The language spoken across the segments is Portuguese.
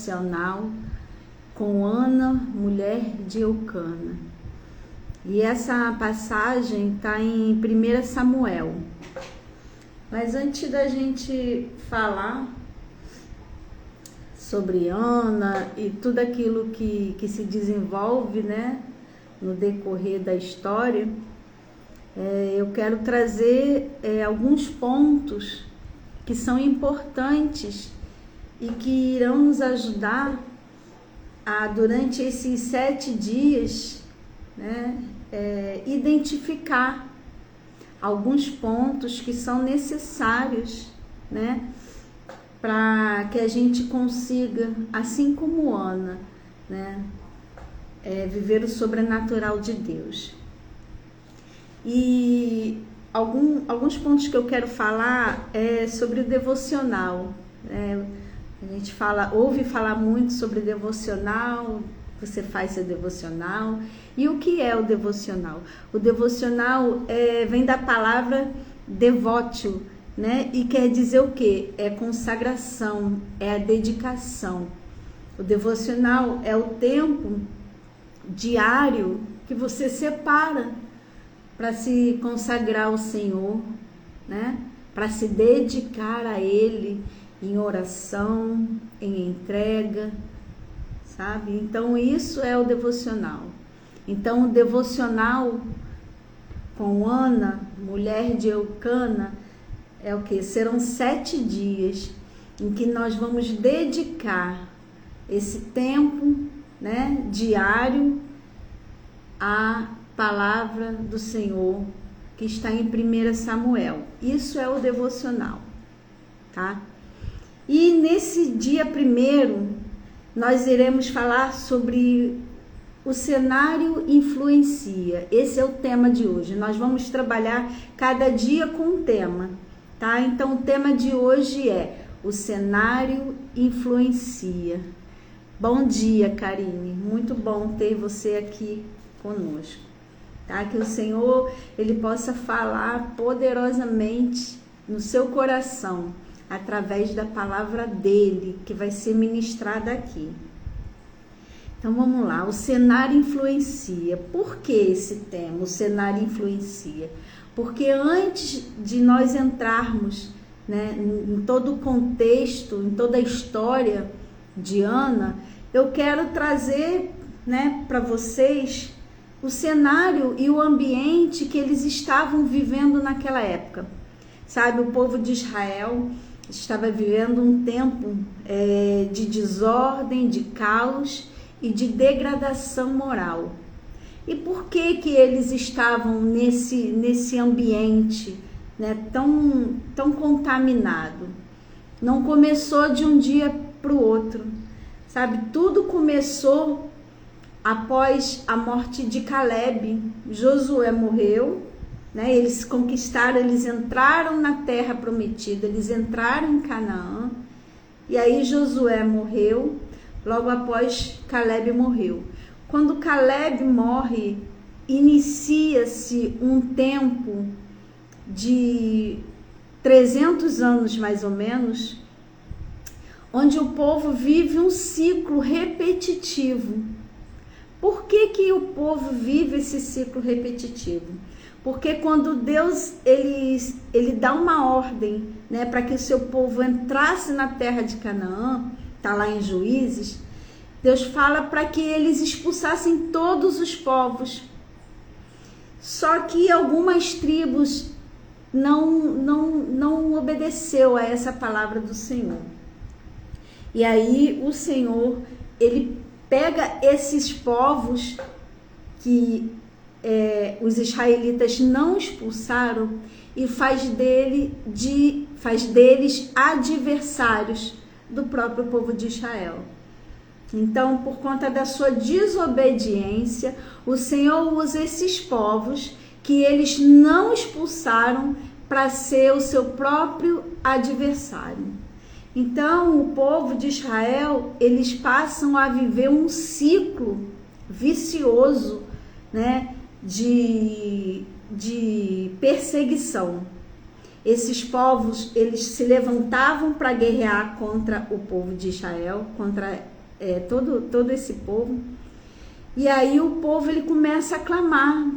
devocional com Ana, mulher de Eucana. E essa passagem está em 1 Samuel. Mas antes da gente falar sobre Ana e tudo aquilo que se desenvolve, né, no decorrer da história, eu quero trazer alguns pontos que são importantes e que irão nos ajudar a, durante esses 7 dias, né, identificar alguns pontos que são necessários, né, para que a gente consiga, assim como Ana, né, viver o sobrenatural de Deus. E alguns pontos que eu quero falar é sobre o devocional. A gente ouve falar muito sobre devocional. Você faz seu devocional. E o que é o devocional? O devocional vem da palavra devotio, né? E quer dizer o quê? É consagração, é a dedicação. O devocional é o tempo diário que você separa para se consagrar ao Senhor, né? Para se dedicar a Ele em oração, em entrega, sabe? Então isso é o devocional. Então o devocional com Ana, mulher de Eucana, é o que? Serão 7 dias em que nós vamos dedicar esse tempo, né, diário à palavra do Senhor que está em 1 Samuel. Isso é o devocional, tá? E nesse dia 1º, nós iremos falar sobre o cenário influencia. Esse é o tema de hoje. Nós vamos trabalhar cada dia com um tema, tá? Então, o tema de hoje é o cenário influencia. Bom dia, Karine. Muito bom ter você aqui conosco, tá? Que o Senhor, Ele possa falar poderosamente no seu coração, através da palavra dele, que vai ser ministrada aqui. Então vamos lá, o cenário influencia. Por que esse tema, o cenário influencia? Porque antes de nós entrarmos, né, em todo o contexto, em toda a história de Ana, eu quero trazer, né, para vocês o cenário e o ambiente que eles estavam vivendo naquela época. Sabe, o povo de Israel estava vivendo um tempo de desordem, de caos e de degradação moral. E por que eles estavam nesse ambiente, né, tão contaminado? Não começou de um dia para o outro, sabe? Tudo começou após a morte de Caleb. Josué morreu, né? Eles conquistaram, eles entraram na terra prometida, eles entraram em Canaã, e aí Josué morreu, logo após Caleb morreu. Quando Caleb morre, inicia-se um tempo de 300 anos mais ou menos, onde o povo vive um ciclo repetitivo. Por que o povo vive esse ciclo repetitivo? Porque quando Deus ele dá uma ordem, né, para que o seu povo entrasse na terra de Canaã, está lá em Juízes, Deus fala para que eles expulsassem todos os povos. Só que algumas tribos não obedeceu a essa palavra do Senhor. E aí o Senhor, ele pega esses povos que os israelitas não expulsaram e faz deles adversários do próprio povo de Israel. Então, por conta da sua desobediência, o Senhor usa esses povos que eles não expulsaram para ser o seu próprio adversário. Então, o povo de Israel, eles passam a viver um ciclo vicioso, né, de perseguição. Esses povos, eles se levantavam para guerrear contra o povo de Israel, contra todo esse povo. E aí o povo ele começa a clamar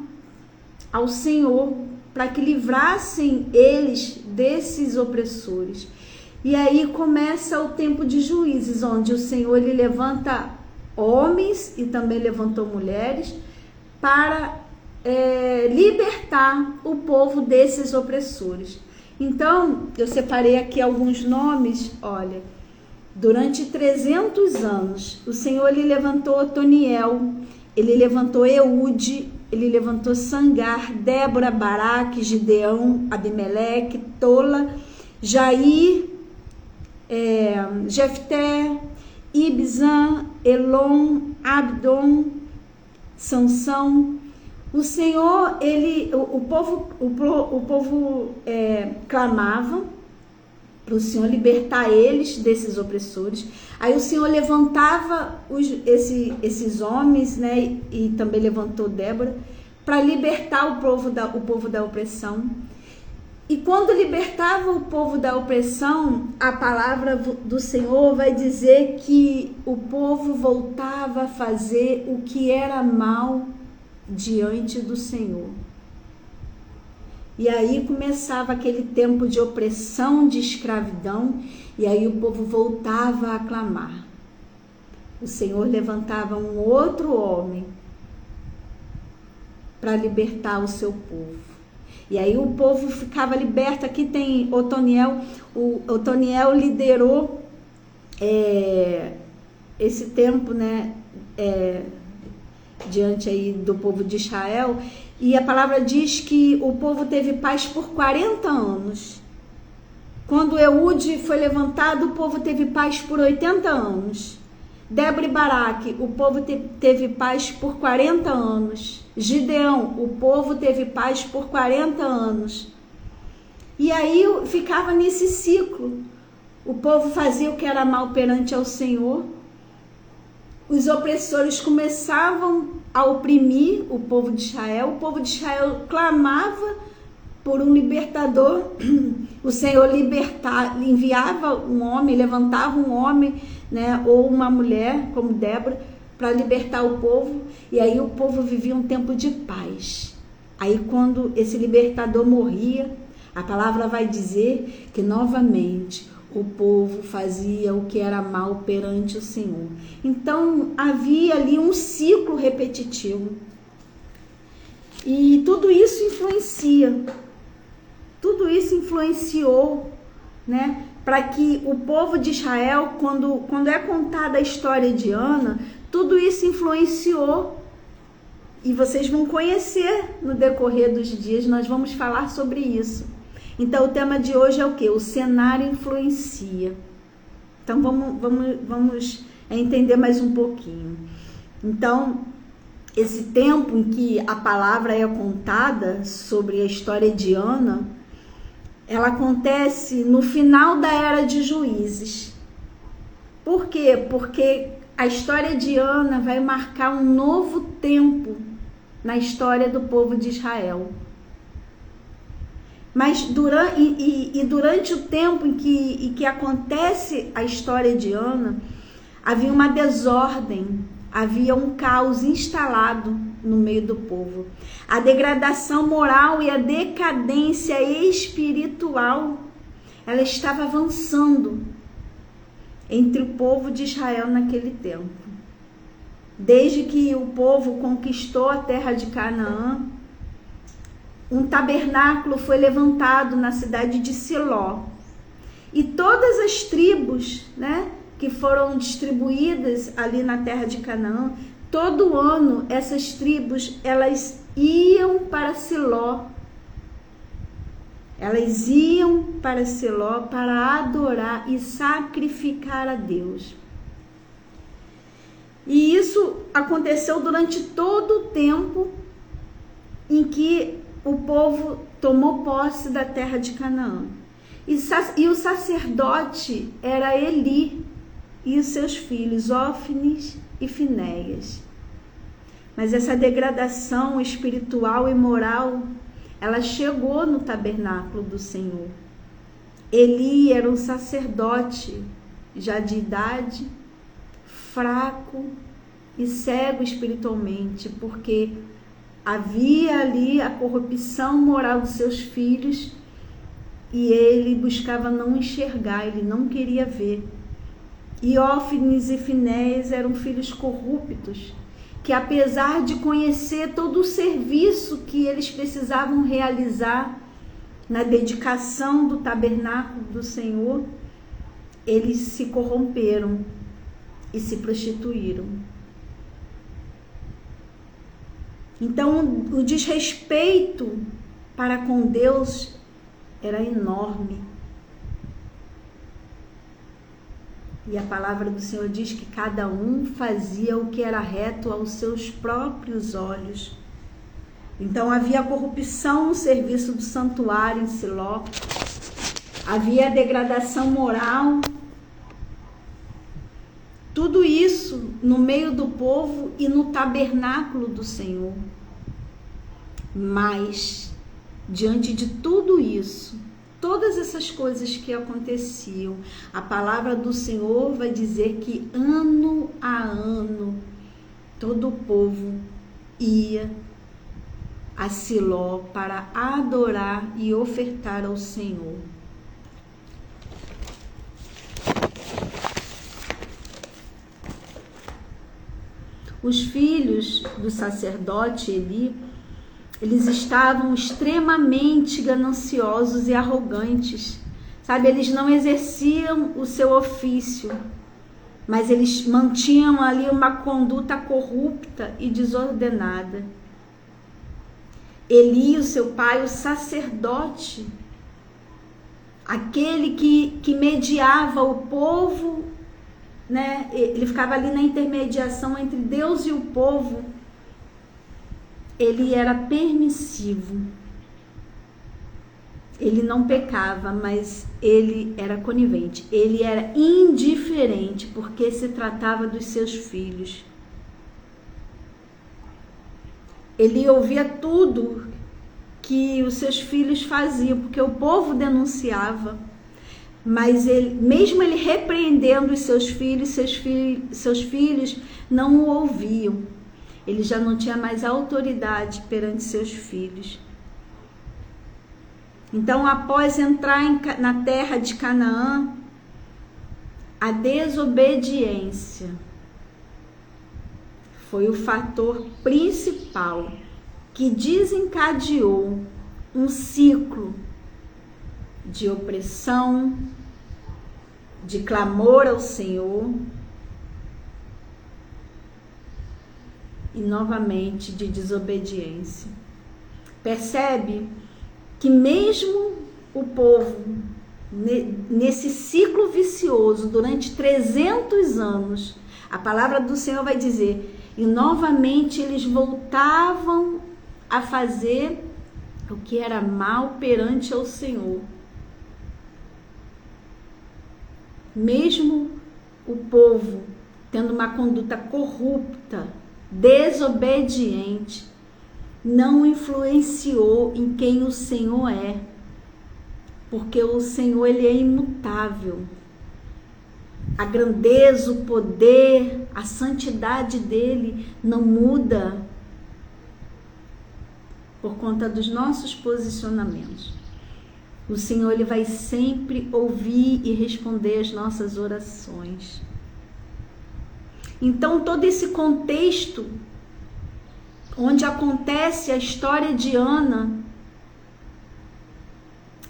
ao Senhor para que livrassem eles desses opressores. E aí começa o tempo de juízes, onde o Senhor ele levanta homens e também levantou mulheres para libertar o povo desses opressores. Então, eu separei aqui alguns nomes, olha. Durante 300 anos, o Senhor ele levantou Otoniel, ele levantou Eude, ele levantou Sangar, Débora, Baraque, Gideão, Abimeleque, Tola, Jair, Jefté, Ibzan, Elon, Abdon, Sansão. O Senhor, o povo clamava para o Senhor libertar eles desses opressores. Aí o Senhor levantava esses homens, né, e também levantou Débora para libertar o povo da opressão. E quando libertava o povo da opressão, a palavra do Senhor vai dizer que o povo voltava a fazer o que era mal diante do Senhor. E aí começava aquele tempo de opressão, de escravidão, e aí o povo voltava a clamar. O Senhor levantava um outro homem para libertar o seu povo. E aí o povo ficava liberto. Aqui tem Otoniel. O Otoniel liderou esse tempo, né, diante aí do povo de Israel. E a palavra diz que o povo teve paz por 40 anos. Quando Eude foi levantado, o povo teve paz por 80 anos. Débora e Baraque, o povo teve paz por 40 anos. Gideão, o povo teve paz por 40 anos. E aí ficava nesse ciclo. O povo fazia o que era mal perante ao Senhor. Os opressores começavam a oprimir o povo de Israel. O povo de Israel clamava por um libertador. O Senhor enviava um homem, levantava um homem, né, ou uma mulher, como Débora, para libertar o povo. E aí o povo vivia um tempo de paz. Aí quando esse libertador morria, a palavra vai dizer que novamente o povo fazia o que era mal perante o Senhor. Então havia ali um ciclo repetitivo. E tudo isso influenciou, né, para que o povo de Israel, quando é contada a história de Ana, tudo isso influenciou. E vocês vão conhecer no decorrer dos dias, nós vamos falar sobre isso. Então o tema de hoje é o quê? O cenário influencia. Então vamos entender mais um pouquinho. Então, esse tempo em que a palavra é contada sobre a história de Ana, ela acontece no final da era de Juízes. Por quê? Porque a história de Ana vai marcar um novo tempo na história do povo de Israel. Mas durante o tempo em que acontece a história de Ana, havia uma desordem, havia um caos instalado no meio do povo. A degradação moral e a decadência espiritual, ela estava avançando entre o povo de Israel naquele tempo. Desde que o povo conquistou a terra de Canaã, um tabernáculo foi levantado na cidade de Siló. E todas as tribos, né, que foram distribuídas ali na terra de Canaã, todo ano essas tribos, elas iam para Siló. Elas iam para Siló para adorar e sacrificar a Deus. E isso aconteceu durante todo o tempo em que o povo tomou posse da terra de Canaã. E o sacerdote era Eli e os seus filhos, Ófnis e Finéias. Mas essa degradação espiritual e moral, ela chegou no tabernáculo do Senhor. Eli era um sacerdote já de idade, fraco e cego espiritualmente, porque havia ali a corrupção moral dos seus filhos e ele buscava não enxergar, ele não queria ver. E Hófnis e Finéias eram filhos corruptos, que apesar de conhecer todo o serviço que eles precisavam realizar na dedicação do tabernáculo do Senhor, eles se corromperam e se prostituíram. Então, o desrespeito para com Deus era enorme. E a palavra do Senhor diz que cada um fazia o que era reto aos seus próprios olhos. Então havia corrupção no serviço do santuário em Siló, havia degradação moral, tudo isso no meio do povo e no tabernáculo do Senhor. Mas, diante de tudo isso, todas essas coisas que aconteciam, a palavra do Senhor vai dizer que ano a ano todo o povo ia a Siló para adorar e ofertar ao Senhor. Os filhos do sacerdote Eli, eles estavam extremamente gananciosos e arrogantes, sabe? Eles não exerciam o seu ofício, mas eles mantinham ali uma conduta corrupta e desordenada. Eli, o seu pai, o sacerdote, aquele que mediava o povo, né? Ele ficava ali na intermediação entre Deus e o povo. Ele era permissivo. Ele não pecava, mas ele era conivente. Ele era indiferente, porque se tratava dos seus filhos. Ele ouvia tudo que os seus filhos faziam, porque o povo denunciava. Mas ele, mesmo ele repreendendo os seus filhos não o ouviam. Ele já não tinha mais autoridade perante seus filhos. Então, após entrar na terra de Canaã, a desobediência foi o fator principal que desencadeou um ciclo de opressão, de clamor ao Senhor e novamente de desobediência. Percebe que mesmo o povo, nesse ciclo vicioso, durante 300 anos, a palavra do Senhor vai dizer, e novamente eles voltavam a fazer o que era mal perante ao Senhor. Mesmo o povo tendo uma conduta corrupta, desobediente, não influenciou em quem o Senhor é, porque o Senhor, ele é imutável. A grandeza, o poder, a santidade dele não muda por conta dos nossos posicionamentos. O Senhor, ele vai sempre ouvir e responder as nossas orações. Então, todo esse contexto onde acontece a história de Ana,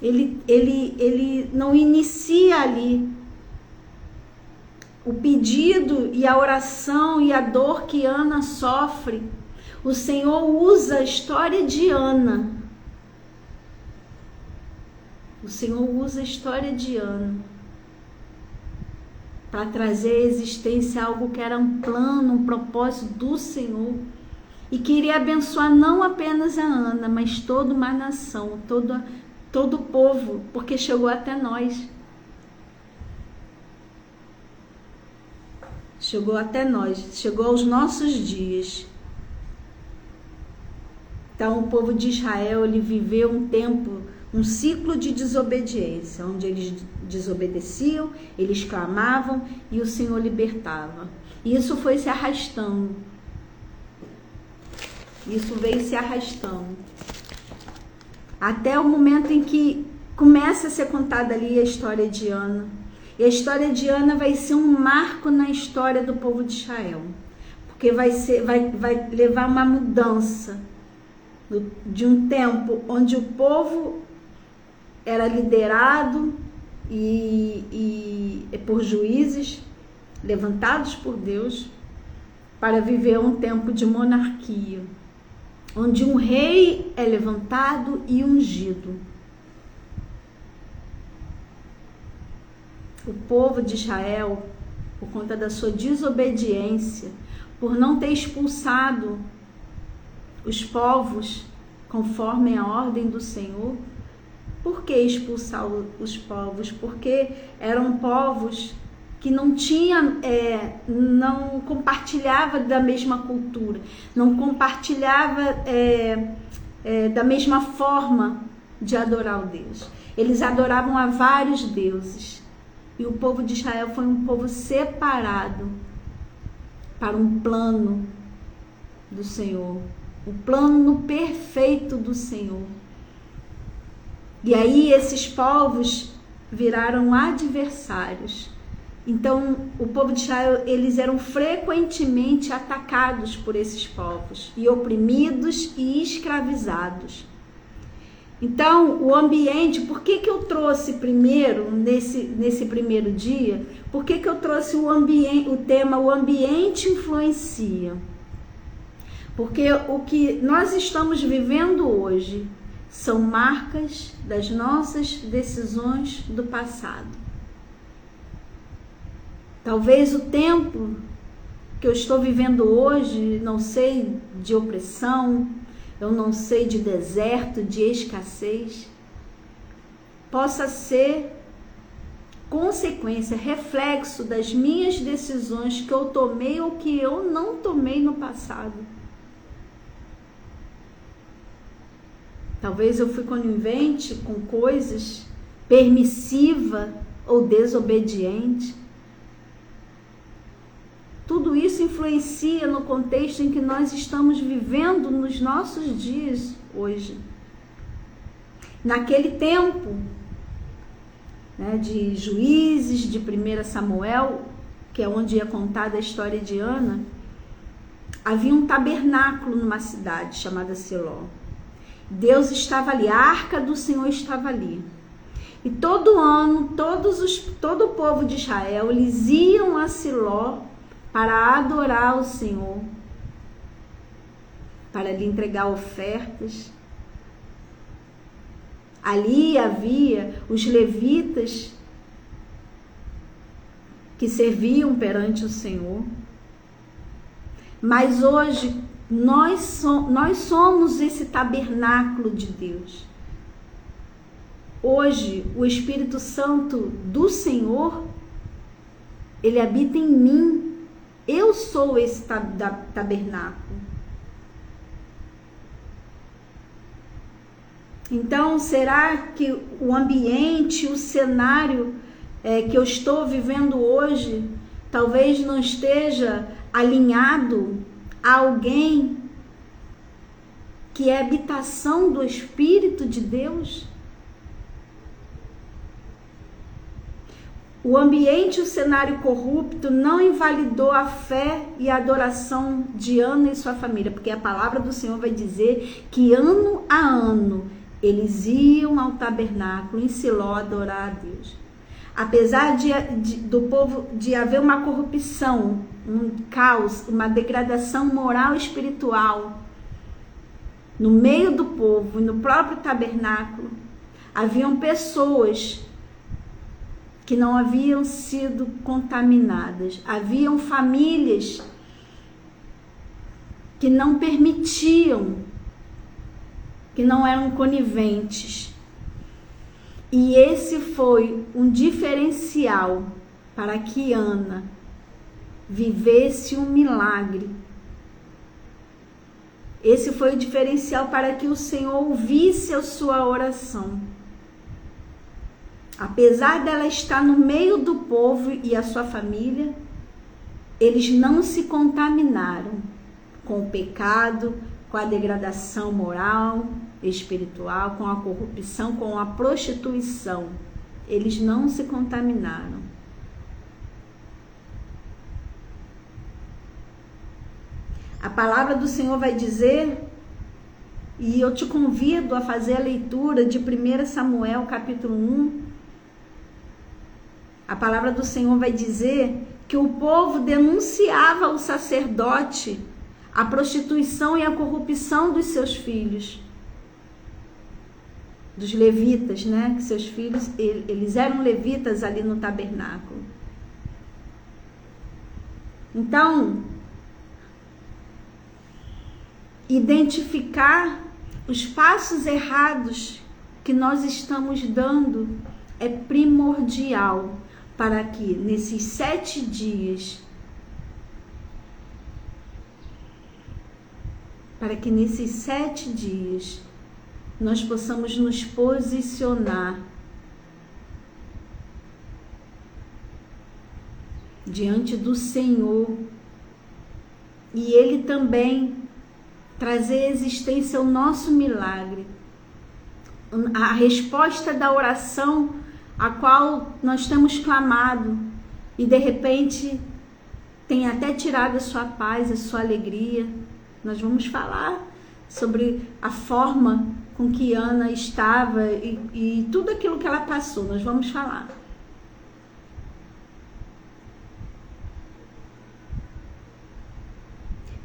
ele não inicia ali. O pedido e a oração e a dor que Ana sofre, o Senhor usa a história de Ana. O Senhor usa a história de Ana para trazer à existência algo que era um plano, um propósito do Senhor e queria abençoar não apenas a Ana, mas toda uma nação, todo o povo, porque chegou até nós. Chegou até nós, chegou aos nossos dias. Então o povo de Israel, ele viveu um tempo, um ciclo de desobediência, onde eles desobedeciam, eles clamavam e o Senhor libertava. E isso foi se arrastando. Isso veio se arrastando. Até o momento em que começa a ser contada ali a história de Ana. E a história de Ana vai ser um marco na história do povo de Israel. Porque vai levar uma mudança de um tempo onde o povo era liderado e por juízes levantados por Deus, para viver um tempo de monarquia, onde um rei é levantado e ungido. O povo de Israel, por conta da sua desobediência, por não ter expulsado os povos conforme a ordem do Senhor. Por que expulsar os povos? Porque eram povos que não compartilhava da mesma cultura, não compartilhava da mesma forma de adorar o Deus. Eles adoravam a vários deuses. E o povo de Israel foi um povo separado para um plano do Senhor, o plano perfeito do Senhor. E aí esses povos viraram adversários. Então o povo de Israel, eles eram frequentemente atacados por esses povos, e oprimidos e escravizados. Então o ambiente, por que eu trouxe primeiro, nesse primeiro dia, por que eu trouxe o tema o ambiente influencia? Porque o que nós estamos vivendo hoje são marcas das nossas decisões do passado. Talvez o tempo que eu estou vivendo hoje, não sei, de opressão, eu não sei, de deserto, de escassez, possa ser consequência, reflexo das minhas decisões que eu tomei ou que eu não tomei no passado. Talvez eu fui conivente com coisas, permissiva ou desobediente. Tudo isso influencia no contexto em que nós estamos vivendo nos nossos dias hoje. Naquele tempo, né, de Juízes, de 1 Samuel, que é onde é contada a história de Ana, havia um tabernáculo numa cidade chamada Siló. Deus estava ali, a arca do Senhor estava ali. E todo ano, todo o povo de Israel, eles iam a Siló para adorar o Senhor, para lhe entregar ofertas. Ali havia os levitas que serviam perante o Senhor. Mas hoje nós somos esse tabernáculo de Deus. Hoje o Espírito Santo do Senhor, ele habita em mim. Eu sou esse tabernáculo. Então, será que o ambiente, o cenário que eu estou vivendo hoje, talvez não esteja alinhado a alguém que é habitação do Espírito de Deus? O ambiente, o cenário corrupto não invalidou a fé e a adoração de Ana e sua família, porque a palavra do Senhor vai dizer que ano a ano eles iam ao tabernáculo em Siló adorar a Deus. Apesar do povo de haver uma corrupção, um caos, uma degradação moral e espiritual no meio do povo e no próprio tabernáculo, haviam pessoas que não haviam sido contaminadas. Haviam famílias que não permitiam, que não eram coniventes. E esse foi um diferencial para que Ana vivesse um milagre. Esse foi o diferencial para que o Senhor ouvisse a sua oração. Apesar dela estar no meio do povo e a sua família, eles não se contaminaram com o pecado, com a degradação moral, espiritual, com a corrupção, com a prostituição. Eles não se contaminaram. A palavra do Senhor vai dizer, e eu te convido a fazer a leitura de 1 Samuel capítulo 1. A palavra do Senhor vai dizer que o povo denunciava ao sacerdote a prostituição e a corrupção dos seus filhos, dos levitas, né? Que seus filhos, eles eram levitas ali no tabernáculo. Então, identificar os passos errados que nós estamos dando é primordial para que nesses 7 dias, nós possamos nos posicionar diante do Senhor e Ele também trazer à existência o nosso milagre, a resposta da oração a qual nós temos clamado e de repente tem até tirado a sua paz, a sua alegria. Nós vamos falar sobre a forma com que Ana estava e tudo aquilo que ela passou, nós vamos falar.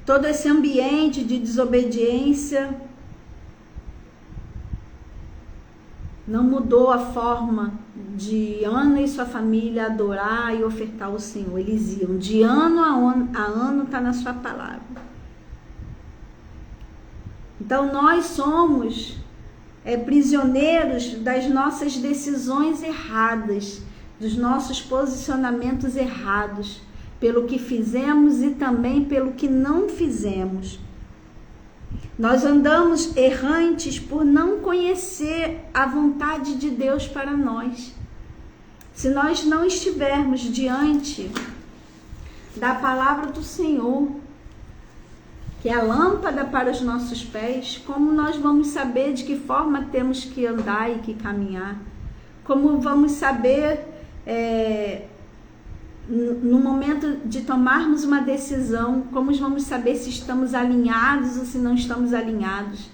Todo esse ambiente de desobediência não mudou a forma de Ana e sua família adorar e ofertar ao Senhor. Eles iam de ano a ano, está na sua palavra. Então nós somos prisioneiros das nossas decisões erradas, dos nossos posicionamentos errados, pelo que fizemos e também pelo que não fizemos. Nós andamos errantes por não conhecer a vontade de Deus para nós. Se nós não estivermos diante da palavra do Senhor, que é a lâmpada para os nossos pés, como nós vamos saber de que forma temos que andar e que caminhar? Como vamos saber, no momento de tomarmos uma decisão, como vamos saber se estamos alinhados ou se não estamos alinhados?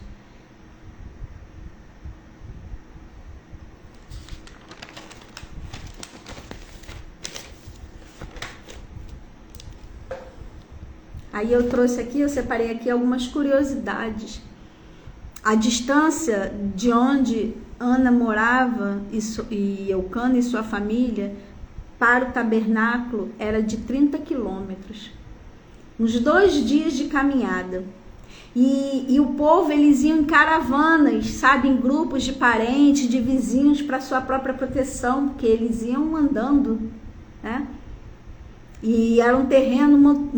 Aí eu trouxe aqui, eu separei aqui algumas curiosidades. A distância de onde Ana morava e Eucana e sua família para o tabernáculo era de 30 quilômetros. Uns 2 dias de caminhada. E o povo, eles iam em caravanas, sabe, em grupos de parentes, de vizinhos, para sua própria proteção, porque eles iam andando, né? E era um terreno,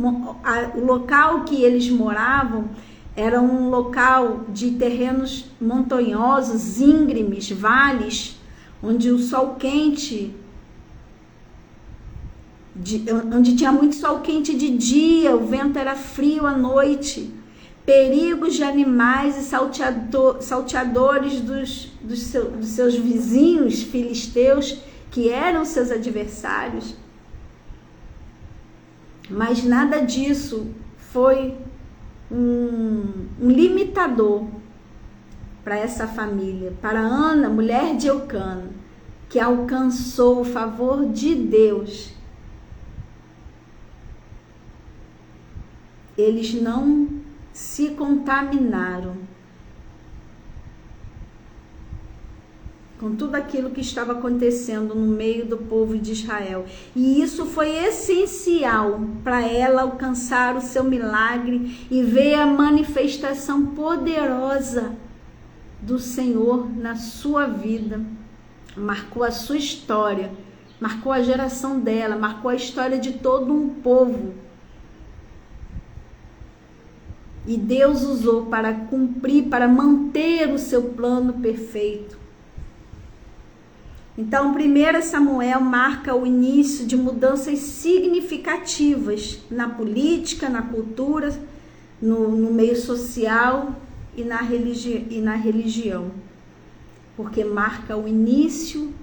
o local que eles moravam era um local de terrenos montanhosos, íngremes, vales, onde o sol quente, onde tinha muito sol quente de dia, o vento era frio à noite, perigos de animais e salteadores dos seus vizinhos filisteus, que eram seus adversários. Mas nada disso foi um limitador para essa família, para Ana, mulher de Eucana, que alcançou o favor de Deus. Eles não se contaminaram com tudo aquilo que estava acontecendo no meio do povo de Israel. E isso foi essencial para ela alcançar o seu milagre e ver a manifestação poderosa do Senhor na sua vida. Marcou a sua história, marcou a geração dela, marcou a história de todo um povo. E Deus usou para cumprir, para manter o seu plano perfeito. Então, 1 Samuel marca o início de mudanças significativas na política, na cultura, no meio social e na religião, porque marca o início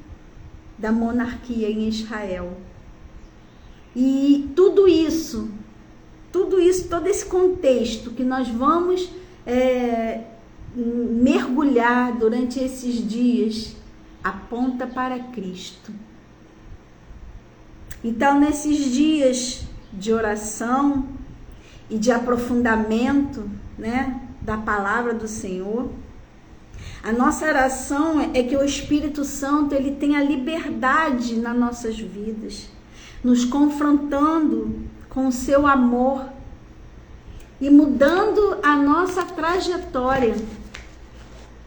da monarquia em Israel. E tudo isso, todo esse contexto que nós vamos mergulhar durante esses dias, aponta para Cristo. Então, nesses dias de oração e de aprofundamento, né, da palavra do Senhor, a nossa oração é que o Espírito Santo ele tenha liberdade nas nossas vidas, nos confrontando com o seu amor e mudando a nossa trajetória.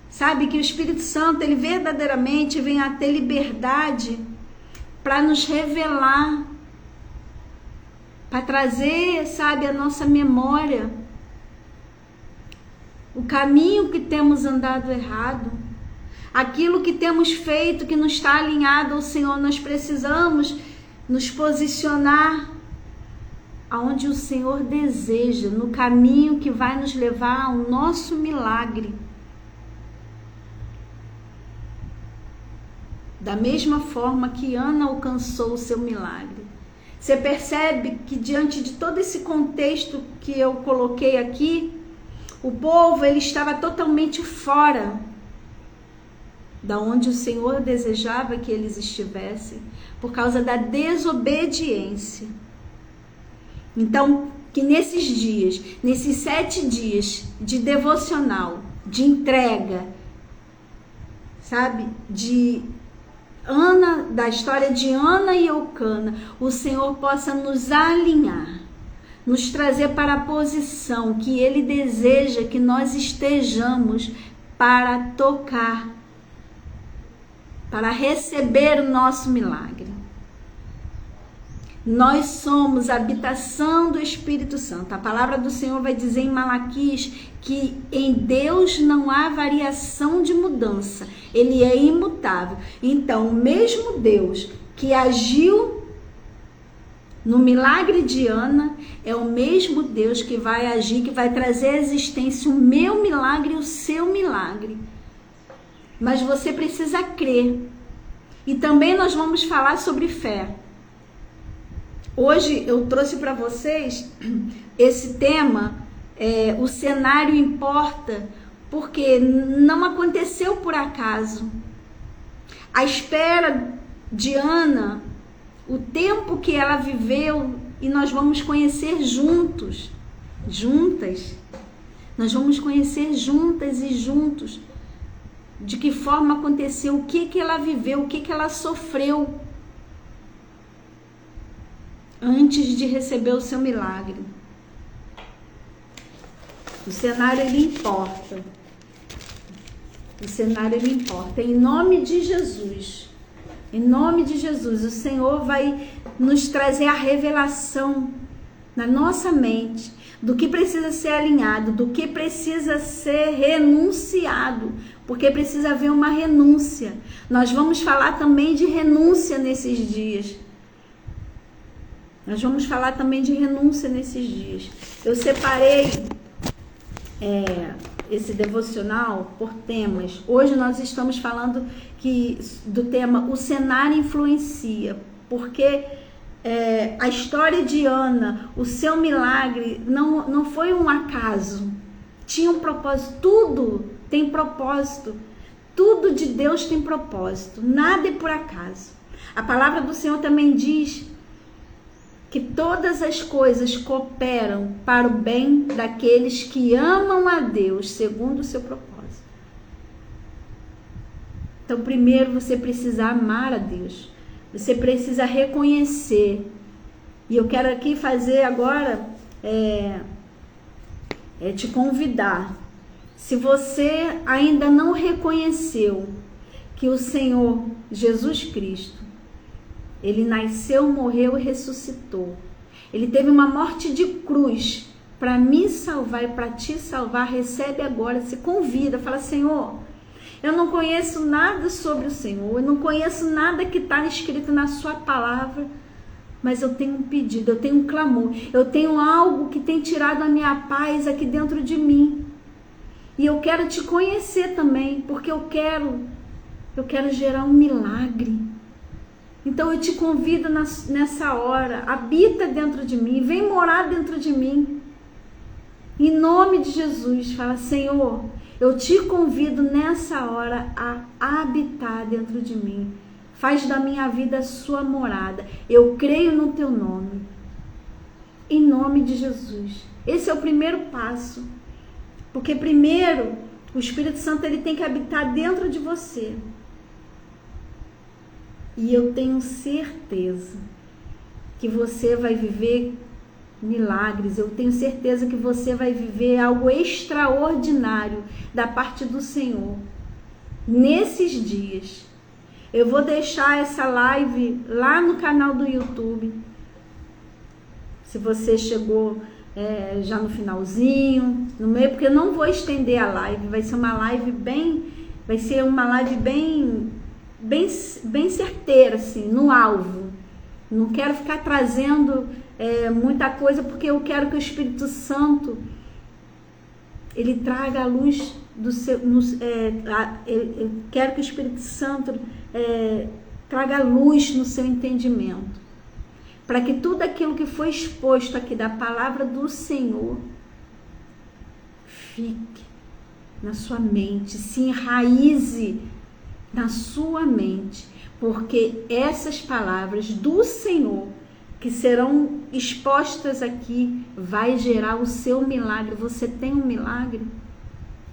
Sabe, que o Espírito Santo, ele verdadeiramente vem a ter liberdade para nos revelar, para trazer, sabe, a nossa memória, o caminho que temos andado errado, aquilo que temos feito que não está alinhado ao Senhor. Nós precisamos nos posicionar aonde o Senhor deseja, no caminho que vai nos levar ao nosso milagre. Da mesma forma que Ana alcançou o seu milagre. Você percebe que diante de todo esse contexto que eu coloquei aqui, o povo ele estava totalmente fora da onde o Senhor desejava que eles estivessem, por causa da desobediência. Então, que nesses dias, nesses 7 dias de devocional, de entrega, sabe, da história de Ana e Eucana, o Senhor possa nos alinhar, nos trazer para a posição que Ele deseja que nós estejamos para tocar, para receber o nosso milagre. Nós somos a habitação do Espírito Santo. A palavra do Senhor vai dizer em Malaquias que em Deus não há variação de mudança. Ele é imutável. Então, o mesmo Deus que agiu no milagre de Ana é o mesmo Deus que vai agir, que vai trazer à existência o meu milagre e o seu milagre. Mas você precisa crer. E também nós vamos falar sobre fé. Hoje eu trouxe para vocês esse tema, o cenário importa, porque não aconteceu por acaso. A espera de Ana, o tempo que ela viveu, e nós vamos conhecer juntas. Nós vamos conhecer juntas e juntos de que forma aconteceu, o que ela viveu, o que ela sofreu antes de receber o seu milagre. O cenário ele importa. O cenário ele importa. Em nome de Jesus, o Senhor vai nos trazer a revelação na nossa mente do que precisa ser alinhado, do que precisa ser renunciado, porque precisa haver uma renúncia. Nós vamos falar também de renúncia nesses dias. Eu separei esse devocional por temas. Hoje nós estamos falando do tema O Cenário Influencia, porque a história de Ana, o seu milagre, não foi um acaso. Tinha um propósito. Tudo tem propósito. Tudo de Deus tem propósito. Nada é por acaso. A palavra do Senhor também diz que todas as coisas cooperam para o bem daqueles que amam a Deus segundo o seu propósito. Então, primeiro você precisa amar a Deus. Você precisa reconhecer. E eu quero aqui fazer agora, te convidar. Se você ainda não reconheceu que o Senhor Jesus Cristo, Ele nasceu, morreu e ressuscitou. Ele teve uma morte de cruz para me salvar e para te salvar. Recebe agora, se convida, fala: Senhor, Eu não conheço nada sobre o Senhor, eu não conheço nada que está escrito na sua palavra, mas eu tenho um pedido, eu tenho um clamor, eu tenho algo que tem tirado a minha paz aqui dentro de mim. E eu quero te conhecer também, porque eu quero gerar um milagre. Então eu te convido nessa hora, habita dentro de mim, vem morar dentro de mim. Em nome de Jesus, fala: Senhor, eu te convido nessa hora a habitar dentro de mim. Faz da minha vida a sua morada. Eu creio no teu nome. Em nome de Jesus. Esse é o primeiro passo. Porque primeiro, o Espírito Santo ele tem que habitar dentro de você. E eu tenho certeza que você vai viver milagres. Eu tenho certeza que você vai viver algo extraordinário da parte do Senhor. Nesses dias. Eu vou deixar essa live lá no canal do YouTube. Se você chegou já no finalzinho, no meio, porque eu não vou estender a live. Vai ser uma live bem certeira, assim, no alvo. Não quero ficar trazendo muita coisa, porque eu quero que o Espírito Santo ele traga a luz do seu. Eu quero que o Espírito Santo traga luz no seu entendimento, para que tudo aquilo que foi exposto aqui da palavra do Senhor fique na sua mente, se enraize na sua mente, porque essas palavras do Senhor que serão expostas aqui vai gerar o seu milagre. Você tem um milagre?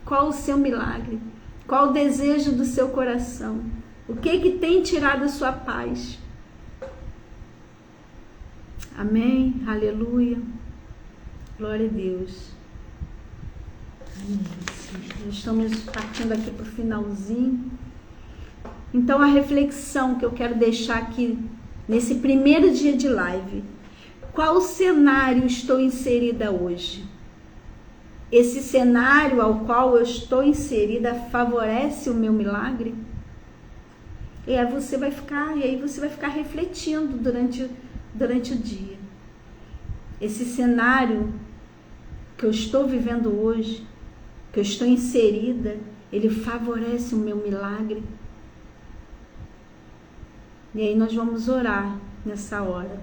Qual o seu milagre? Qual o desejo do seu coração? O que tem tirado a sua paz? Amém? Aleluia. Glória a Deus. Amém. Estamos partindo aqui para o finalzinho. Então a reflexão que eu quero deixar aqui nesse primeiro dia de live: qual cenário estou inserida hoje? Esse cenário ao qual eu estou inserida favorece o meu milagre? E aí você vai ficar refletindo durante o dia. Esse cenário que eu estou vivendo hoje, que eu estou inserida, ele favorece o meu milagre? E aí nós vamos orar nessa hora.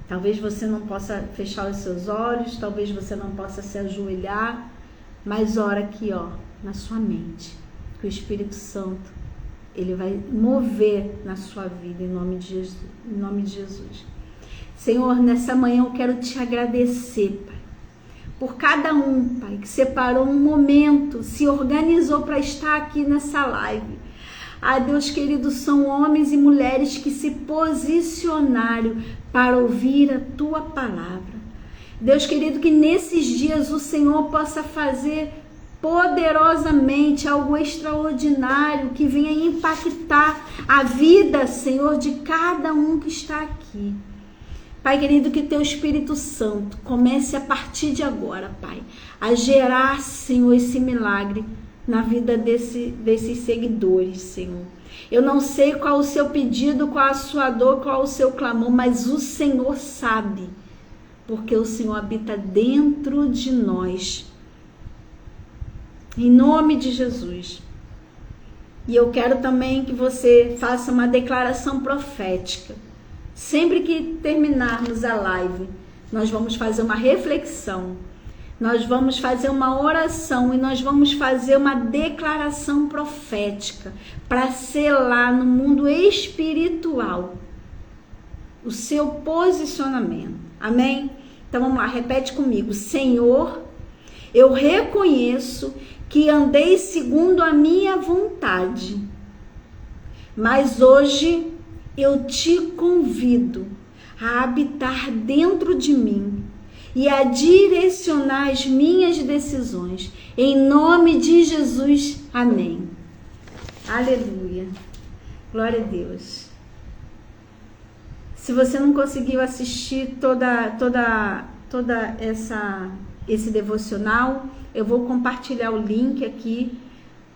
Talvez você não possa fechar os seus olhos, talvez você não possa se ajoelhar, mas ora aqui, na sua mente, que o Espírito Santo ele vai mover na sua vida em nome de Jesus. Em nome de Jesus. Senhor, nessa manhã eu quero te agradecer, Pai, por cada um, Pai, que separou um momento, se organizou para estar aqui nessa live. Ah, Deus querido, são homens e mulheres que se posicionaram para ouvir a Tua palavra. Deus querido, que nesses dias o Senhor possa fazer poderosamente algo extraordinário que venha impactar a vida, Senhor, de cada um que está aqui. Pai querido, que Teu Espírito Santo comece a partir de agora, Pai, a gerar, Senhor, esse milagre na vida desses seguidores, Senhor. Eu não sei qual o seu pedido, qual a sua dor, qual o seu clamor, mas o Senhor sabe, porque o Senhor habita dentro de nós. Em nome de Jesus. E eu quero também que você faça uma declaração profética. Sempre que terminarmos a live, nós vamos fazer uma reflexão. Nós vamos fazer uma oração e nós vamos fazer uma declaração profética para selar no mundo espiritual o seu posicionamento. Amém? Então vamos lá, repete comigo. Senhor, eu reconheço que andei segundo a minha vontade, mas hoje eu te convido a habitar dentro de mim e a direcionar as minhas decisões. Em nome de Jesus. Amém. Aleluia. Glória a Deus. Se você não conseguiu assistir esse devocional, eu vou compartilhar o link aqui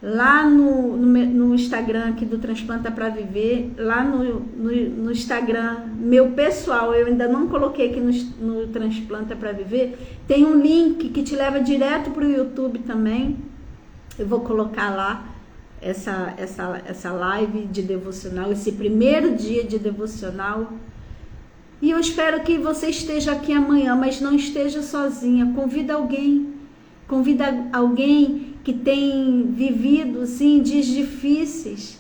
lá no Instagram aqui do Transplanta para Viver, lá no Instagram meu pessoal, eu ainda não coloquei aqui no Transplanta para Viver, tem um link que te leva direto para o YouTube também. Eu vou colocar lá essa live de devocional, esse primeiro dia de devocional. E eu espero que você esteja aqui amanhã, mas não esteja sozinha. Convida alguém que tem vivido, sim, dias difíceis.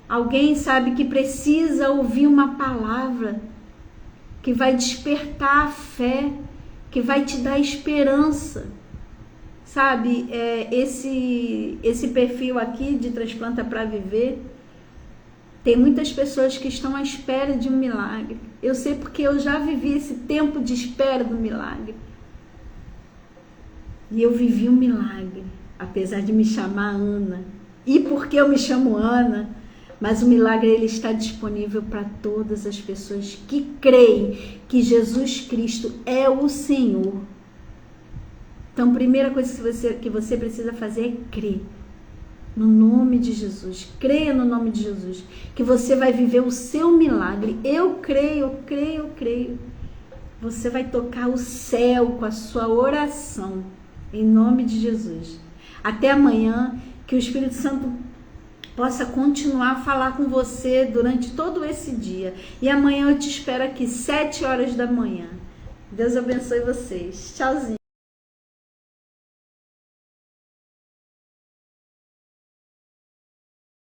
Alguém, sabe, que precisa ouvir uma palavra que vai despertar a fé, que vai te dar esperança. Sabe, esse perfil aqui de Transplanta para Viver, tem muitas pessoas que estão à espera de um milagre. Eu sei porque eu já vivi esse tempo de espera do milagre. E eu vivi um milagre, apesar de me chamar Ana. E porque eu me chamo Ana, mas o milagre ele está disponível para todas as pessoas que creem que Jesus Cristo é o Senhor. Então, a primeira coisa que você precisa fazer é crer no nome de Jesus. Creia no nome de Jesus, que você vai viver o seu milagre. Eu creio, eu creio, eu creio. Você vai tocar o céu com a sua oração. Em nome de Jesus. Até amanhã, que o Espírito Santo possa continuar a falar com você durante todo esse dia. E amanhã eu te espero aqui, 7 horas da manhã. Deus abençoe vocês. Tchauzinho.